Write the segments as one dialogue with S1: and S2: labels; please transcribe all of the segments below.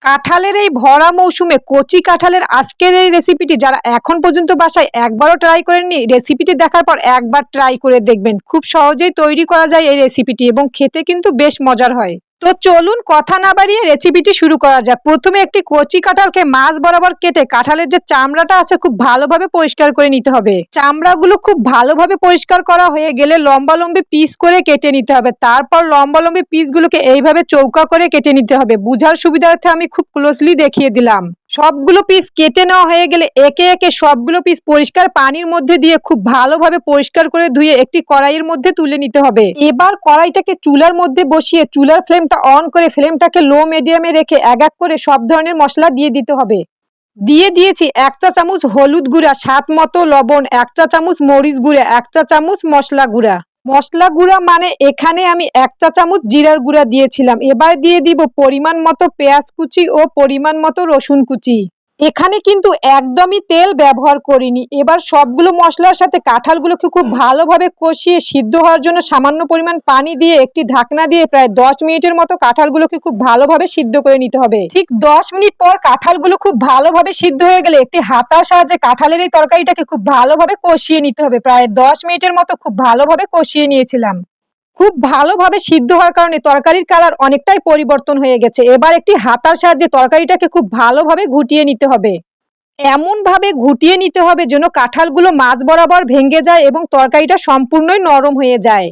S1: কাঁঠালের এই ভরা মৌসুমে কচি কাঁঠালের আজকের এই রেসিপিটি যারা এখন পর্যন্ত বাসায় একবারও ট্রাই করেননি, রেসিপিটি দেখার পর একবার ট্রাই করে দেখবেন। খুব সহজেই তৈরি করা যায় এই রেসিপিটি এবং খেতে কিন্তু বেশ মজার হয়। তো চলুন কথা না বাড়িয়ে রেসিপিটি শুরু করা যাক। প্রথমে একটি কচি কাঁঠালকে মাঝ বরাবর কেটে কাঁঠালের যে চামড়াটা আছে খুব ভালোভাবে পরিষ্কার করে নিতে হবে। চামড়াগুলো খুব ভালোভাবে পরিষ্কার করা হয়ে গেলে লম্বা লম্বি পিস করে কেটে নিতে হবে। তারপর লম্বা লম্বি পিসগুলোকে এইভাবে চৌকা করে কেটে নিতে হবে। বুঝার সুবিধার্থে আমি খুব ক্লোজলি দেখিয়ে দিলাম। সবগুলো পিস কেটে নেওয়া হয়ে গেলে একে একে সবগুলো পিস পরিষ্কার পানির মধ্যে দিয়ে খুব ভালোভাবে পরিষ্কার করে ধুয়ে একটি কড়াইয়ের মধ্যে তুলে নিতে হবে। এবার কড়াইটাকে চুলার মধ্যে বসিয়ে চুলার ফ্লেমটা অন করে ফ্লেমটাকে লো মিডিয়ামে রেখে এক এক করে সব ধরনের মশলা দিয়ে দিতে হবে। দিয়ে দিয়েছি 1 চা চামচ হলুদ গুঁড়া, স্বাদ মতো লবণ, 1 চা চামচ মরিচ গুঁড়া, 1 চা চামচ মশলা গুঁড়া। মশলা গুঁড়া মানে এখানে আমি 1 চা চামচ জিরার গুঁড়া দিয়েছিলাম। এবার দিয়ে দিব পরিমাণ মতো পেঁয়াজ কুচি ও পরিমাণ মতো রসুন কুচি। এখানে কিন্তু একদমই তেল ব্যবহার করিনি। এবার সবগুলো মশলার সাথে কাঁঠালগুলোকে খুব ভালোভাবে কষিয়ে সিদ্ধ হওয়ার জন্য সামান্য পরিমাণ পানি দিয়ে একটি ঢাকনা দিয়ে প্রায় 10 মিনিটের মতো কাঁঠালগুলোকে খুব ভালোভাবে সিদ্ধ করে নিতে হবে। ঠিক 10 মিনিট পর কাঁঠালগুলো খুব ভালোভাবে সিদ্ধ হয়ে গেলে একটি হাতার সাহায্যে কাঁঠালের এই তরকারিটাকে খুব ভালোভাবে কষিয়ে নিতে হবে। প্রায় 10 মিনিটের মতো খুব ভালোভাবে কষিয়ে নিয়েছিলাম। খুব ভালোভাবে সিদ্ধ হওয়ার কারণে তরকারির কালার অনেকটাই পরিবর্তন হয়ে গেছে। এবার একটি হাতার সাহায্যে তরকারিটাকে খুব ভালোভাবে ঘুটিয়ে নিতে হবে। এমনভাবে ঘুটিয়ে নিতে হবে যেন কাঁঠালগুলো মাঝ বরাবর ভেঙে যায় এবং তরকারিটা সম্পূর্ণই নরম হয়ে যায়।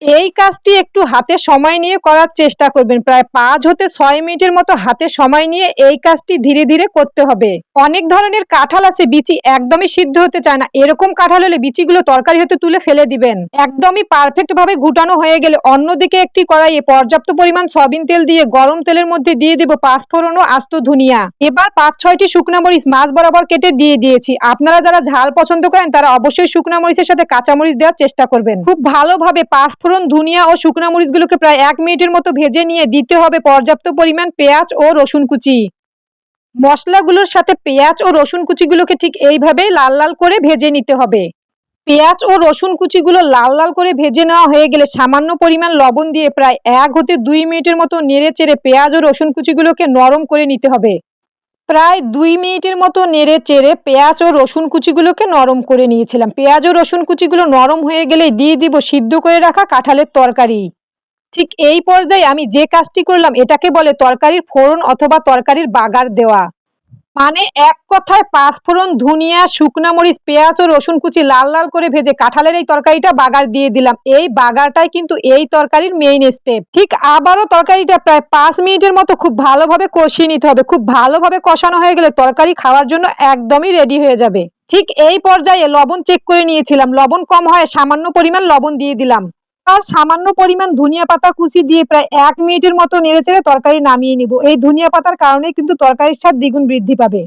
S1: এই কাজটি একটু হাতে সময় নিয়ে করার চেষ্টা করবেন। প্রায় 5 হতে 6 মিনিটের মতো হাতে সময় নিয়ে এই কাজটি ধীরে ধীরে করতে হবে। অনেক ধরনের কাঁঠাল আছে বিচি একদমই সিদ্ধ হতে চায় না। এরকম কাঁঠাল হলে বিচিগুলো তরকারি হতে তুলে ফেলে দিবেন। একদমই পারফেক্ট ভাবে ঘুটানো হয়ে গেলে অন্যদিকে একটি কড়াইয়ে পর্যাপ্ত পরিমাণ সয়াবিন তেল দিয়ে গরম তেলের মধ্যে দিয়ে দেব 5 ফোড়ন ও আস্ত ধনিয়া। এবার 5-6টি শুকনো মরিচ মাঝ বরাবর কেটে দিয়ে দিয়েছি। আপনারা যারা ঝাল পছন্দ করেন তারা অবশ্যই শুকনো মরিচের সাথে কাঁচা মরিচ দেওয়ার চেষ্টা করবেন। খুব ভালোভাবে 5 ফোড়ন, ধনিয়া ও শুকনো মরিচগুলোকে প্রায় 1 মিনিটের মতো ভেজে নিয়ে দিতে হবে পর্যাপ্ত পরিমাণ পেঁয়াজ ও রসুন কুচি। মশলাগুলোর সাথে পেঁয়াজ ও রসুন কুচিগুলোকে ঠিক এইভাবেই লাল লাল করে ভেজে নিতে হবে। পেঁয়াজ ও রসুন কুচিগুলো লাল লাল করে ভেজে নেওয়া হয়ে গেলে সামান্য পরিমাণ লবণ দিয়ে প্রায় 1 হতে 2 মিনিটের মতো নেড়ে চেড়ে পেঁয়াজ ও রসুন কুচিগুলোকে নরম করে নিতে হবে। প্রায় 2 মিনিটের মতো নেড়ে চেড়ে পেঁয়াজ ও রসুন কুচিগুলোকে নরম করে নিয়েছিলাম। পেঁয়াজ ও রসুন কুচিগুলো নরম হয়ে গেলে দিয়ে দিব সিদ্ধ করে রাখা কাঁঠালের তরকারি। ঠিক এই পর্যায়ে আমি যে কাজটি করলাম এটাকে বলে তরকারির ফোড়ন অথবা তরকারির বাগার দেওয়া। মানে এক কথায় 5 ফোড়ন, ধনিয়া, শুকনা মরিচ, পেঁয়াজ ও রসুন কুচি লাল লাল করে ভেজে কাঁঠালের এই তরকারিটা বাগার দিয়ে দিলাম। এই বাগারটাই কিন্তু এই তরকারির মেইন স্টেপ। ঠিক আবারও তরকারিটা প্রায় 5 মিনিটের মতো খুব ভালোভাবে কষিয়ে নিতে হবে। খুব ভালোভাবে কষানো হয়ে গেলে তরকারি খাওয়ার জন্য একদমই রেডি হয়ে যাবে। ঠিক এই পর্যায়ে লবণ চেক করে নিয়েছিলাম। লবণ কম হয় সামান্য পরিমাণ লবণ দিয়ে দিলাম। আর সামান্য পরিমাণ ধনিয়া পাতা কুচি দিয়ে প্রায় 1 মিনিটের মতো নেড়েচেড়ে তরকারি নামিয়ে নিব। এই ধনিয়া পাতার কারণে কিন্তু তরকারির স্বাদ দ্বিগুণ বৃদ্ধি পাবে।